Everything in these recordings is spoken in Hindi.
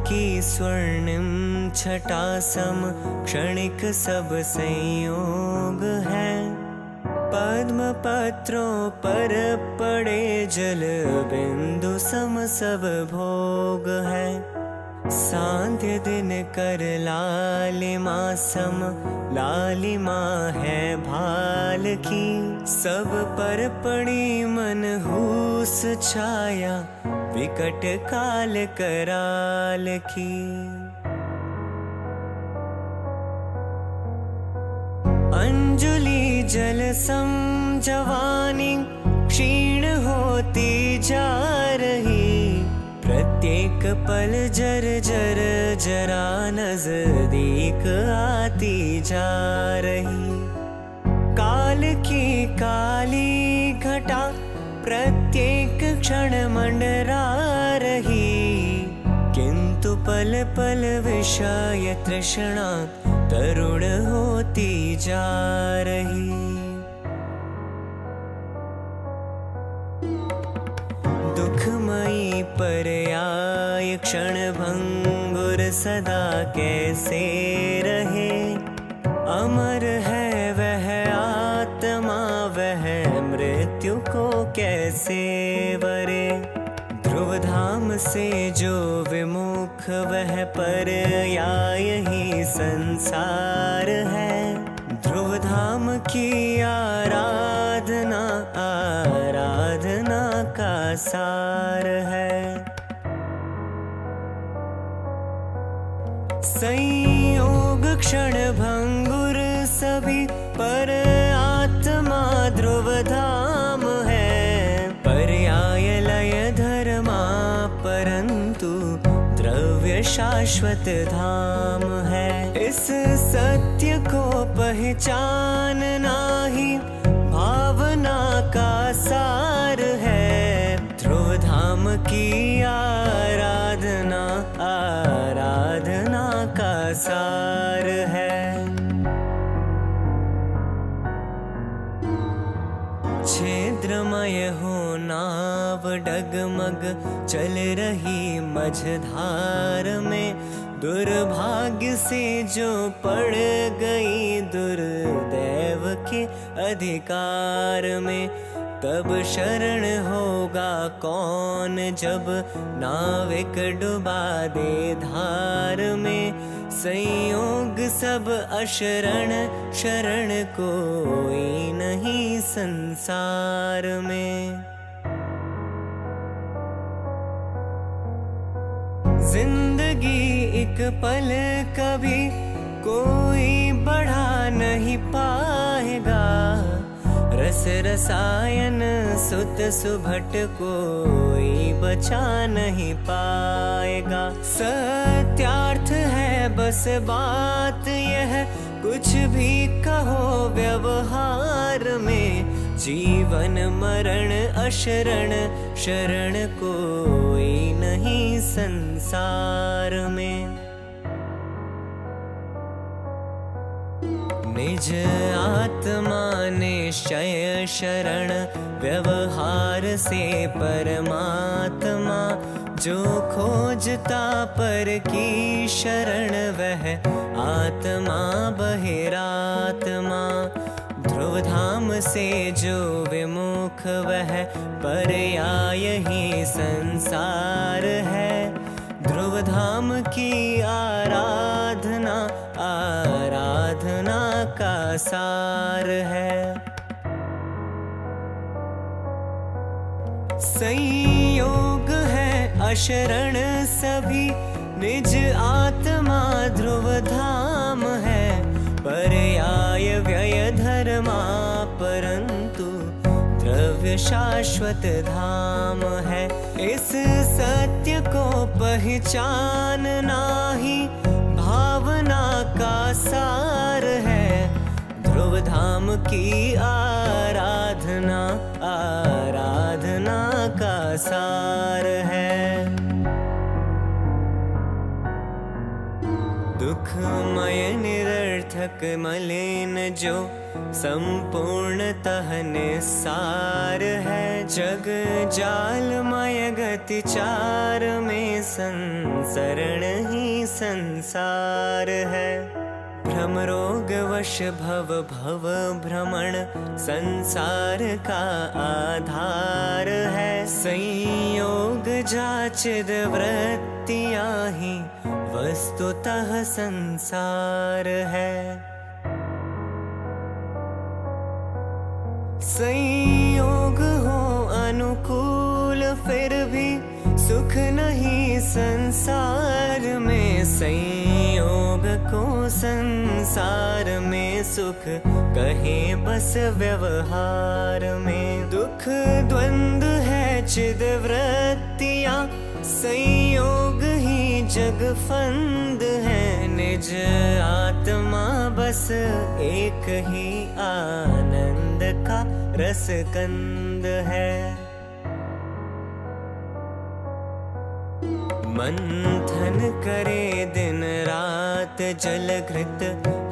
की स्वर्णिम छटा सम क्षणिक सब संयोग है। पद्म पत्रों पर पड़े जल बिंदु सम सब भोग है। सांध्य दिन कर लालिमा सम लालिमा है भाल की। सब पर पड़ी मनहूस छाया विकट काल कराल की। अंजुलि जल सम जवानी क्षीण होती जा रही। प्रत्येक पल जर जर जरा नजदीक आती जा रही। काल की काली घटा प्रत्येक क्षण मंडरा रही। किंतु पल पल विषय तृष्णा तरुण होती जा रही। दुखमयी पर्याय क्षण भंगुर सदा कैसे रहे। अमर है वह आत्मा वह मृत्यु को कैसे वरे। ध्रुव धाम से जो विमुख वह पर्याय ही संसार है। ध्रुव धाम की आराधना आराधना का सार है। संयोग क्षण भंगुर सभी पर आत्मा ध्रुव धाम है। पर्याय लय धर्मा परंतु द्रव्य शाश्वत धाम है। इस सत्य को पहचानना ही भावना का सार है। ध्रुव धाम की आराधना आराधना का सार है। छिद्रमय हो नाव डगमग चल रही मझधार में। दुर्भाग्य से जो पड़ गई दुर्दैव के अधिकार में। तब शरण होगा कौन जब नाविक डुबा दे धार में। संयोग सब अशरण शरण कोई नहीं संसार में। जिंदगी एक पल कभी कोई बढ़ा नहीं पाएगा। रस रसायन सुत सुभट कोई बचा नहीं पाएगा। सत्यार्थ है बस बात यह कुछ भी कहो व्यवहार में। जीवन मरण अशरण शरण कोई नहीं संसार में। निज आत्मा निश्चय शरण व्यवहार से परमात्मा। जो खोजता पर की शरण वह आत्मा बहिरात्मा। ध्रुव धाम से जो विमुख वह पर्याय ही संसार है। ध्रुव धाम की आराधना आराधना का सार है। संयोग है अशरण सभी निज आत्मा ध्रुव धाम है। पर्याय व्यय धर्मा परंतु द्रव्य शाश्वत धाम है। इस सत्य को पहचानना ही भावना का सार है। ध्रुव धाम की आराधना आराधना का सार है। दुखमय निरर्थक मलिन जो संपूर्णतः निस्सार है। जग जालमय गति चार में संसरण ही संसार है। भ्रम रोग वश भव भव भ्रमण संसार का आधार है। संयोग जाचिद वृत्तियाँ ही वस्तुतः संसार है। संयोग हो अनुकूल फिर भी सुख नहीं संसार में। संयोग को संसार में सुख कहे बस व्यवहार में। दुख द्वंद्व है चिद वृत्तियाँ संयोग ही जग फंद है। निज आत्मा बस एक ही आनंद का रसकंद है। मंथन करे दिन रात जल घृत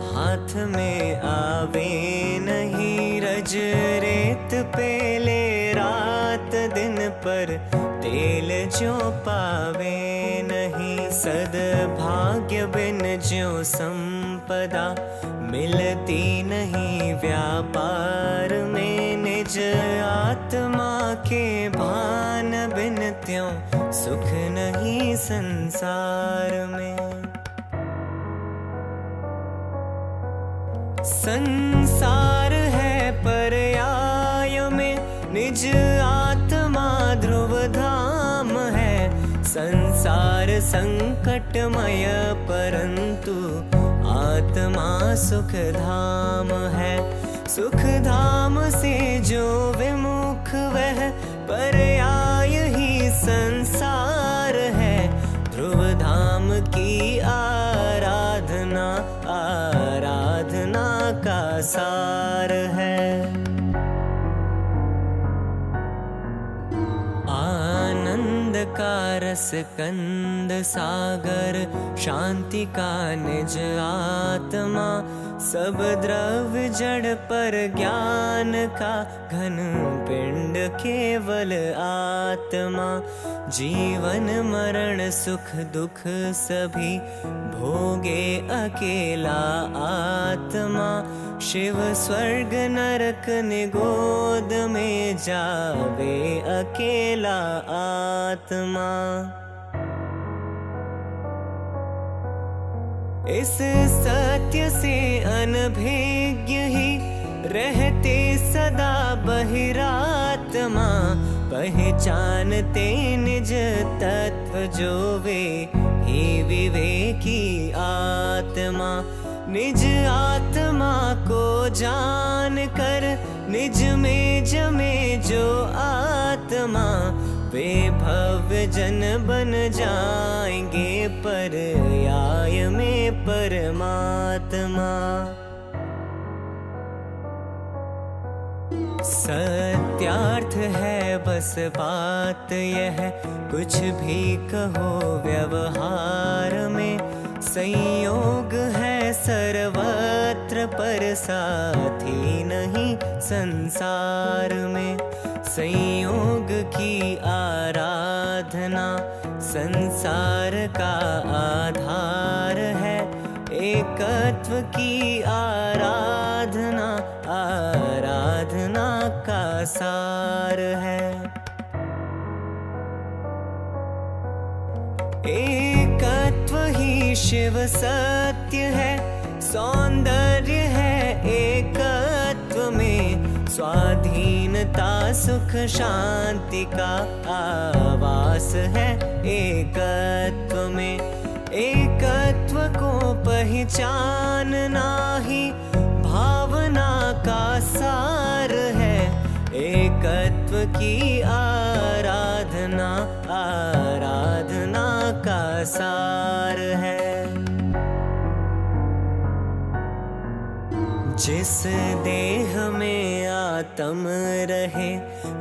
हाथ में आवे नहीं। रज रेत पेले रात दिन पर तेल जो पावे नहीं। सद्भाग्य बिन ज्यों संपदा मिलती नहीं व्यापार में। निज आत्मा के भान बिन त्यों सुख नहीं संसार में। संसार है पर्याय में निज आत्मा ध्रुव धाम है। संसार संकटमय परंतु आत्मा सुख धाम है। सुख धाम से जो विमुख वह पर्याय ही संसार है। ध्रुव धाम की आराधना आराधना का सार है। आनंद का रस कंद सागर शांति का निज आत्मा। सब द्रव्य जड़ पर ज्ञान का घन पिंड केवल आत्मा। जीवन मरण सुख दुख सभी भोगे अकेला आत्मा। शिव स्वर्ग नरक निगोद में जावे अकेला आत्मा। इस सत्य से अनभिज्ञ ही रहते सदा बहिरात्मा। पहचानते निज तत्व जो वे ही विवेकी आत्मा। निज आत्मा को जान कर निज में जमे जो आत्मा। वे भव्य जन बन जाएंगे पर्याय में परमात्मा। सत्यार्थ है बस बात यह कुछ भी कहो व्यवहार में। संयोग है सर्वत्र पर साथी नहीं संसार में। संयोग की आराधना संसार का आधार है। एकत्व की आराधना आराधना का सार है। एकत्व ही शिव सत्य है। सौंदर्य है एकत्व में। स्वाधीनता सुख शांति का आवास है एकत्व में। एकत्व को पहचानना ही भावना का सार है। एकत्व की आराधना आराधना का सार है। जिस देह में आत्म रहे।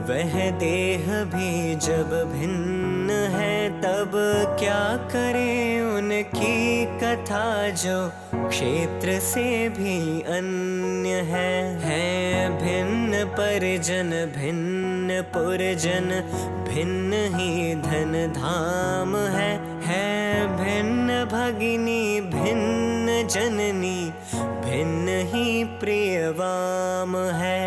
वह देह भी जब भिन्न है, तब क्या करें उनकी कथा जो क्षेत्र से भी अन्य है। भिन्न परिजन भिन्न पुरजन, भिन्न ही धन धाम है। भिन्न भगिनी भिन्न जननी, भिन्न ही प्रियवाम है।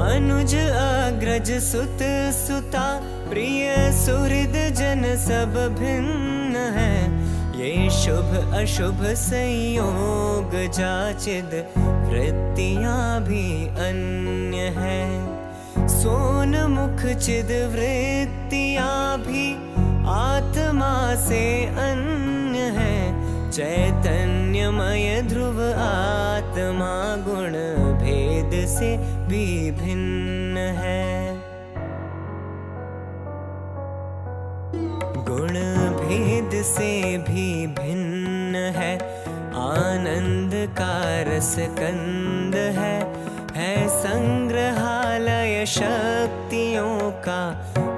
अनुज अग्रज सुत सुता, प्रिय सुहृद जन सब भिन्न है। ये शुभ अशुभ संयोग जाचिद, वृत्तियां भी अन्य है। सोन मुख चिद वृत्तियां भी आत्मा से अन्य है। चैतन्यमय ध्रुव आत्मा गुण भेद से भी भिन्न है। गुण भेद से भी भिन्न है। आनंद का रस कंद है। संग्रहालय शक्तियों का,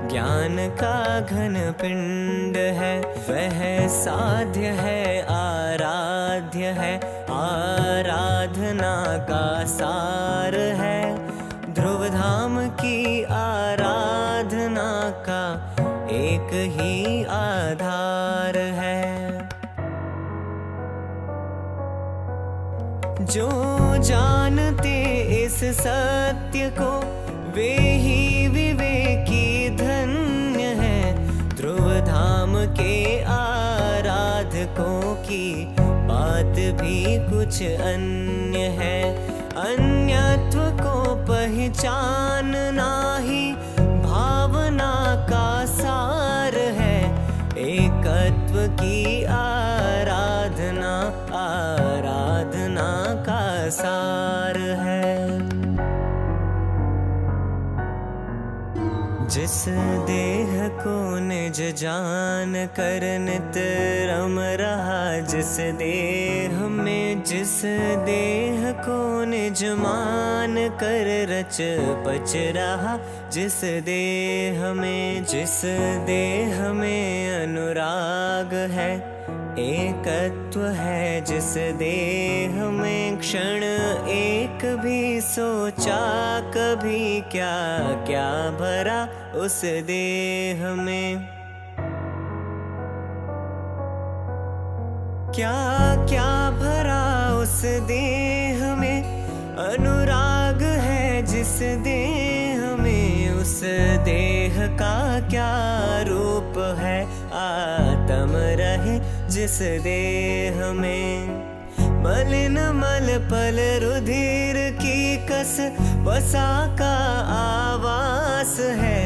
ज्ञान का घन पिंड है। वह साध्य है आराध्य है, आराधना का सार है। ध्रुव धाम की आराधना का एक ही आधार है। जो जानते इस सत्य को, वे ही विवेकी धन्य है। ध्रुव धाम के आराधकों की बात भी कुछ अन्य है। अन्यत्व को पहचानना ही भावना का सार है। एकत्व की आराधना, आराधना का सार है। जिस देह को निज जान कर नित रम रहा, जिस देह में जिस देह को निज मान कर रच पच रहा, जिस देह में अनुराग है, एकत्व है। जिस देह में क्षण एक भी सोचा कभी, क्या क्या भरा उस देह में, क्या क्या भरा उस देह में। अनुराग है जिस देह में, उस देह का क्या रूप है। आत्म रहे जिस देह में, मलिन मल पल रुधिर की कस वसा का आवास है।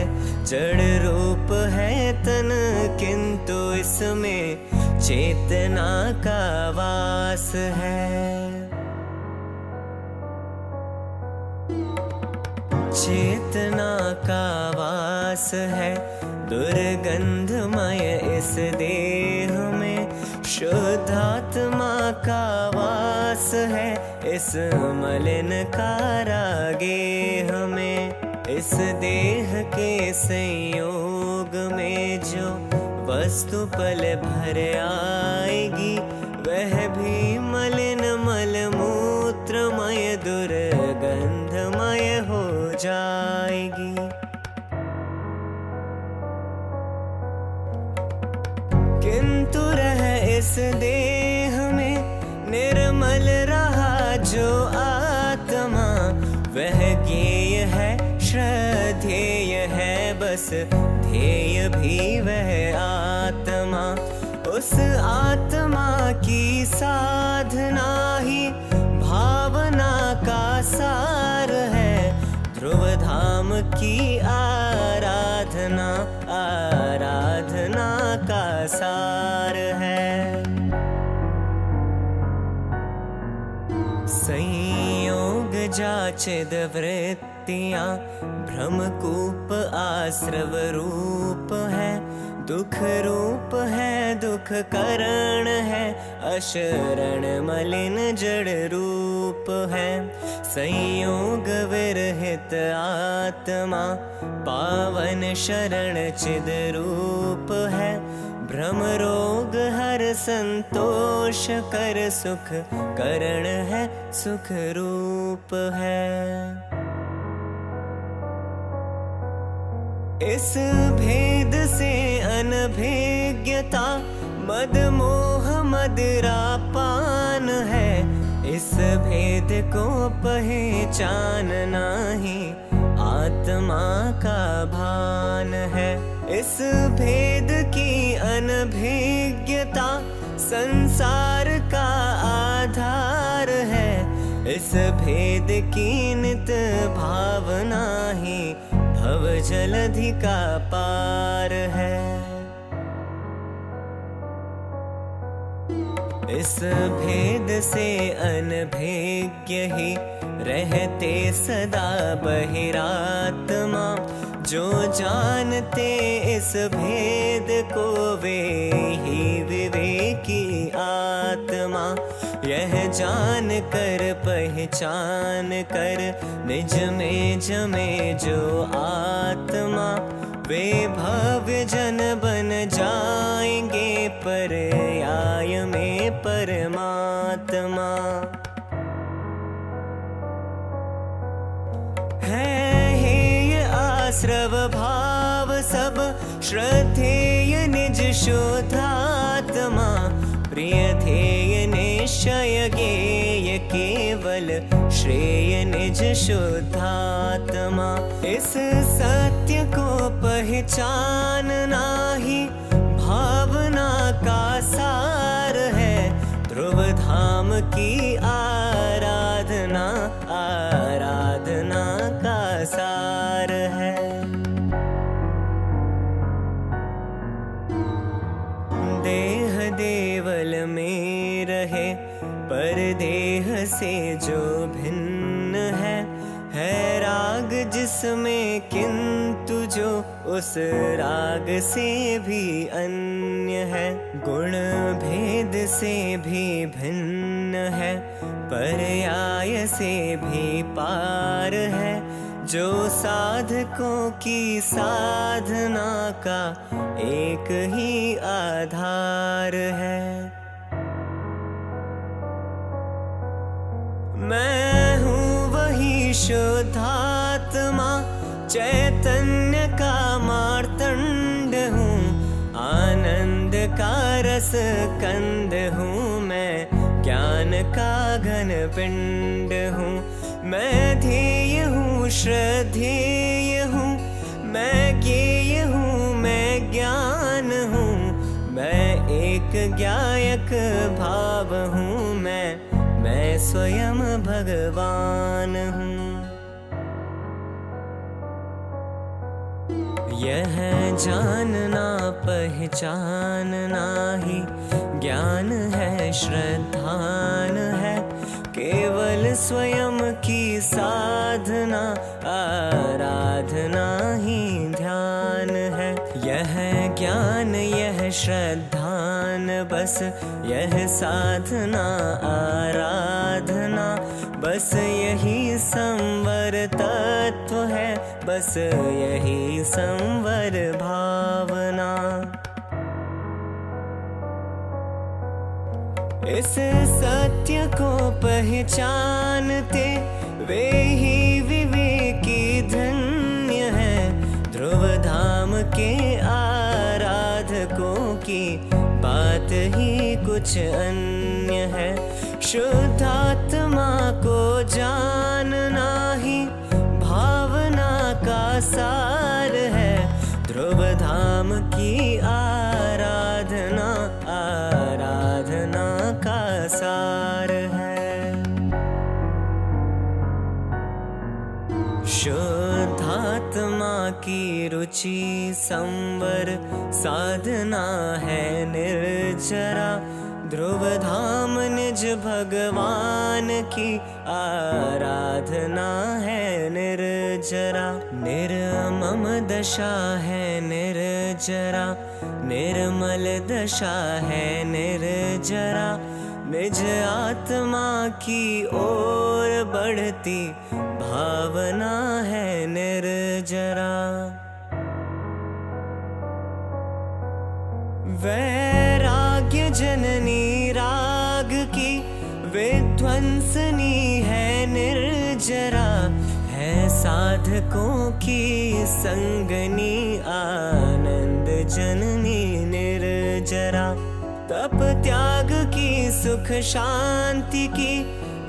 जड़ रूप है तन किंतु इसमें चेतना का वास है। चेतना का वास है। दुर्गंधमय इस देह में, शुद्धात्मा का वास है। इस मलिन कारागेह में, इस देह के संयोग में जो वस्तु पल भर आएगी, वह भी मलिन मल मूत्रमय दुर्गंधमय हो जाएगी। किंतु रह इस देह में निर्मल रहा जो आत्मा, वह ज्ञेय है श्रद्धेय है, बस ध्येय भी वह आत्मा। उस आत्मा की साधना ही भावना का सार है। ध्रुव धाम की आराधना, आराधना का सार है। संयोग जाचिद वृत्तियां, भ्रमकूप आश्रव रूप है। दुख रूप है दुख करण है, अशरण मलिन जड़ रूप है। संयोग विरहित आत्मा, पावन शरण चिद रूप है। भ्रम रोग हर संतोष कर, सुख करण है सुख रूप है। इस भेद से अनभिज्ञता, मद मोह मदिरा पान है। इस भेद को पहचानना ही आत्मा का भान है। इस भेद की अनभिज्ञता संसार का आधार है। इस भेद की नित भावना ही भव जलधि का पार है। इस भेद से अनभिज्ञ ही रहते सदा बहिरात्मा। जो जानते इस भेद को वे ही विवेकी आत्मा। यह जान कर पहचान कर निज में जमे जो आत्मा। वे भव्य जन बन जाएंगे पर्याय में परमात्मा। आश्रव भाव सब श्रद्धेय निज शुद्धात्मा। प्रिय ध्येय निश्चय गेय केवल श्रेय निज शुद्धात्मा। इस सत्य को पहचानना ही भावना का सार है। ध्रुव धाम की आराधना आराधना का सार है। देह देवल में रहे पर देह से जो भिन्न है राग जिसमें किंतु जो उस राग से भी अन्य है। गुण भेद से भी भिन्न है, पर्याय से भी पार है। जो साधकों की साधना का एक ही आधार है। मैं हूँ वही शुद्धात्मा, चैतन्य का मार्तंड हूँ। आनंद का रस कंद हूँ मैं, ज्ञान का घन पिंड हूँ। मैं ध्येय हूँ श्रद्धेय हूँ, मैं ज्ञेय हूँ मैं ज्ञान हूँ। मैं एक ज्ञायक भाव हूँ मैं स्वयं भगवान हूँ। यह जानना पहचानना ही ज्ञान है, श्रद्धान है। केवल स्वयं की साधना आराधना ही ध्यान है। यह ज्ञान यह श्रद्धान बस, यह साधना आराधना बस, यही संवर तत्व है, बस यही संवर भावना। इस सत्य को पहचानते वे ही विवेकी धन्य हैं। ध्रुव धाम के आराधकों की बात ही कुछ अन्य है। शुद्धात्मा को जानना ही भावना का सार है। ध्रुव धाम की आराधना आराधना का सार है। शुद्धात्मा की रुचि संवर साधना है निर्जरा। ध्रुव धाम निज भगवान की आराधना है निर्जरा। निर्मम दशा है निर्जरा, निर्मल दशा है निर्जरा। निज आत्मा की ओर बढ़ती भावना है निर्जरा। वैराग्य जननी राग की विध्वंसनी है निर्जरा। है साधकों की संगनी आनंद जननी निर्जरा। तप त्याग की सुख शांति की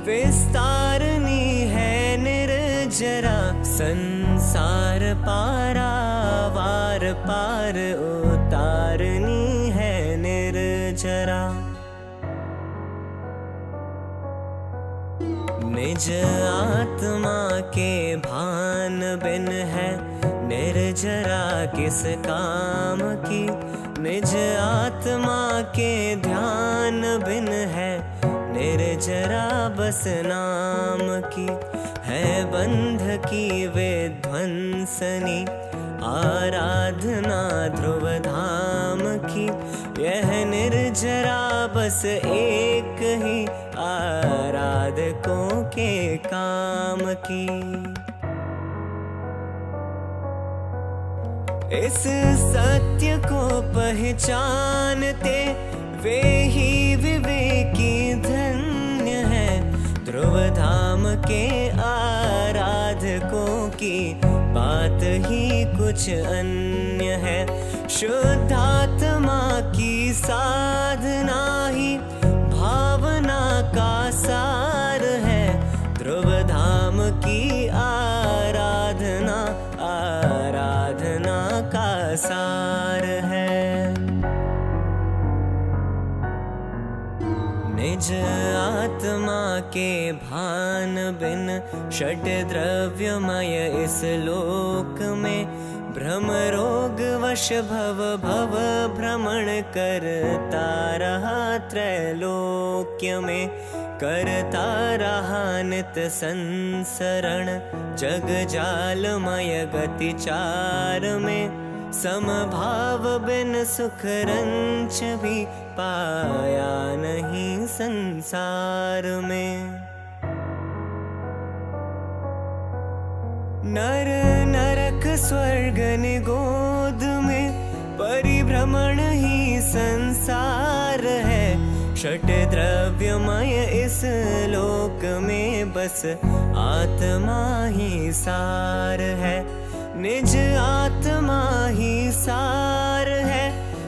विस्तारनी है निर्जरा। संसार पारावार पार उतारनी है निर्जरा। निज आत्मा के भान बिन है निर्जरा किस काम की। निज आत्मा के ध्यान बिन है निर्जरा बस नाम की। है बंध की विध्वंसनी आराधना ध्रुव धाम की। यह निर्जरा बस एक ही आराधकों के काम की। इस सत्य को पहचानते वे ही विवेकी धन्य है। ध्रुव धाम के आराधकों की बात ही कुछ अन्य है। शुद्धात्मा की साधना ही भावना का सार है। ध्रुव धाम की आराधना आराधना का सार है। निज आत्मा के भान बिन षट द्रव्यमय इस लोक में। भ्रम रोग वश भव भव भ्रमण करता रहा त्रैलोक्य में। करता रहा नित संसरण जग जालमय गति चार में। समभाव बिन सुख रंच भी पाया नहीं संसार में। नर नरक स्वर्ग निगोद में परिभ्रमण ही संसार है। षट द्रव्यमय इस लोक में बस आत्मा ही सार है। निज आत्मा ही सार है।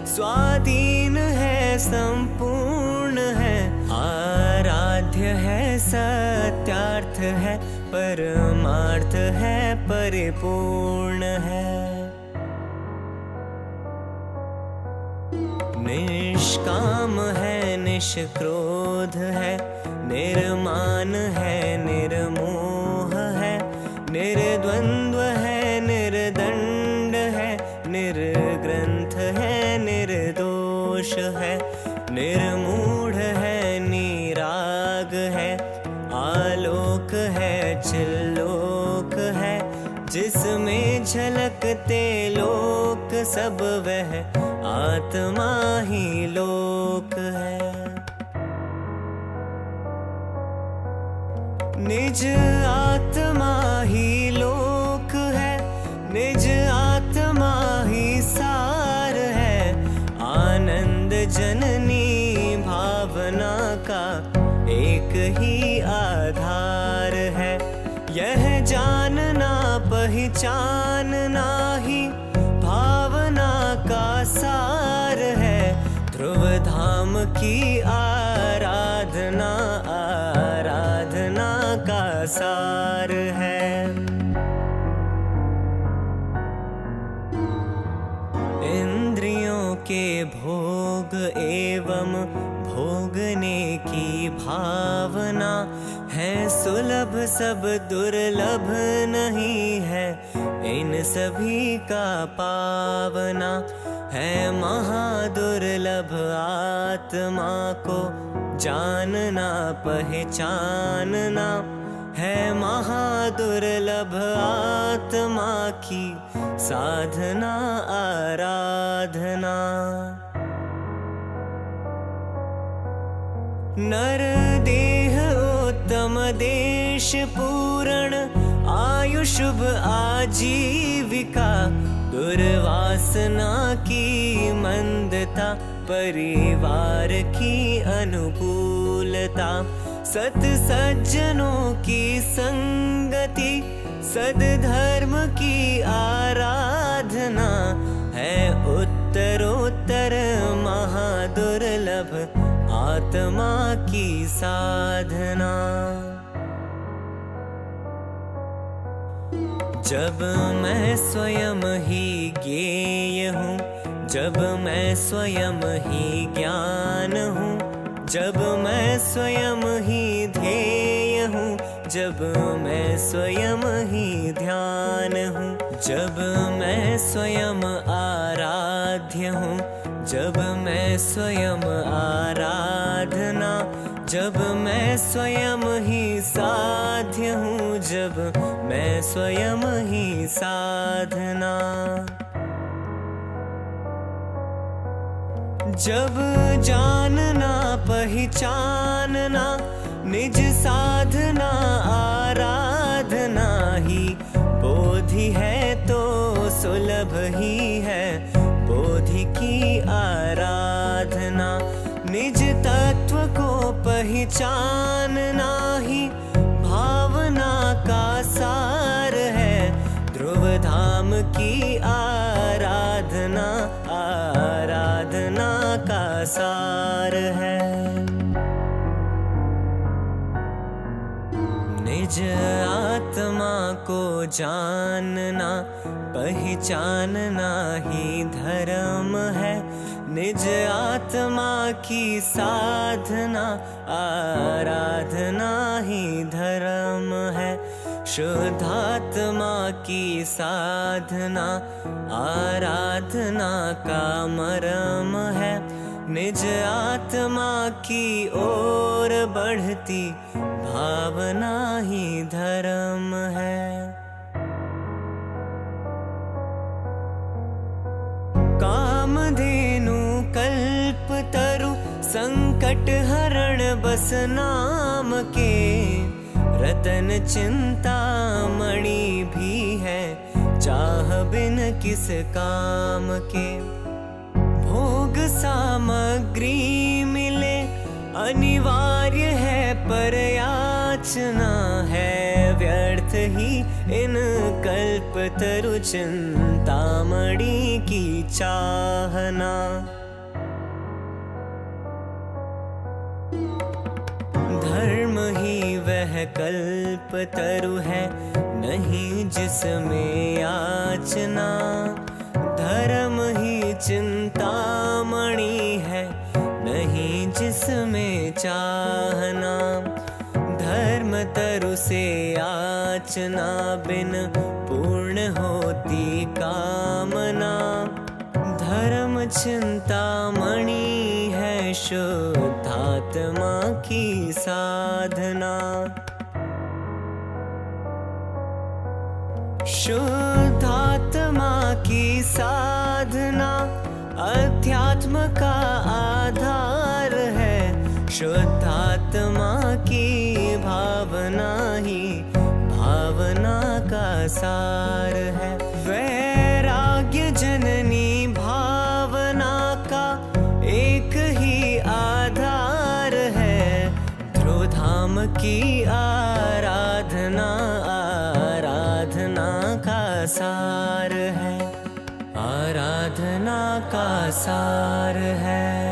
स्वाधीन है संपूर्ण है। आराध्य है सत्यार्थ है। परमार्थ है परिपूर्ण है। निष्काम है निष्क्रोध है। निर्माण है निर्मोह है। निर्द्वंद्व है निर्दंड है। निर्ग्रंथ है निर्दोष है। निर्मूढ़ है निराग है। आलोक है चिल्लोक है। जिसमें झलकते लोक सब वह आत्मा ही लोक है। निज आत्मा ही लोक है। निज आत्मा ही सार है। आनंद जननी भावना का एक ही आधार है। यह जानना पहचानना ही भावना का सार है। ध्रुव धाम की आराधना आराधना का सार है। इंद्रियों के भोग एवं भोगने की भावना है सुलभ सब दुर्लभ नहीं है इन सभी का पावना है महादुर्लभ आत्मा को जानना पहचानना, है महादुर्लभ आत्मा की साधना आराधना। नर देह उत्तम देश पूर्ण, आयु शुभ आजीविका, दुर्वासना की मंदता, परिवार की अनुकूलता, सत सज्जनों की संगति, सद्धर्म की आराधना, है उत्तरोत्तर महादुर्लभ आत्मा की साधना। जब मैं स्वयं ही ज्ञेय हूँ, जब मैं स्वयं ही ज्ञान हूँ, जब मैं स्वयं ही ध्येय हूँ, जब मैं स्वयं ही ध्यान हूँ, जब मैं स्वयं आराध्य हूँ, जब मैं स्वयं आराधना, जब मैं स्वयं ही साध्य हूँ, जब मैं स्वयं ही साधना। जब जानना पहचानना, निज साधना आराधना ही बोधि है तो सुलभ ही है बोधि की आराधना। निज तत्व को पहचानना ही भावना का सार है, ध्रुव धाम की आराधना आराधना का सार है। निज आत्मा को जानना पहचानना ही धर्म है, निज आत्मा की साधना आराधना ही धर्म है। शुद्धात्मा की साधना आराधना का मर्म है, निज आत्मा की ओर बढ़ती भावना ही धर्म है। कामधेनु कल्पतरु संकट हरण बस नाम के, रतन चिंतामणि भी है चाह बिन किस काम के। भोग सामग्री मिले अनिवार्य है पर याचना है व्यर्थ ही इन कल्पतरु चिंतामणि की चाहना। धर्म ही वह कल्पतरु है नहीं जिसमें याचना, धर्म ही चिंतामणि है नहीं जिसमें चाहना। धर्म तरु से याचना बिन पूर्ण होती कामना, धर्म चिंतामणि है शुद्धात्मा की साधना। शुद्धात्मा की साधना अध्यात्म का आधार है, शुद्धात्मा की भावना ही भावना का सार है। वैराग्य जननी भावना का एक ही आधार है, ध्रुव धाम की आराधना आराधना का सार है, आराधना का सार है।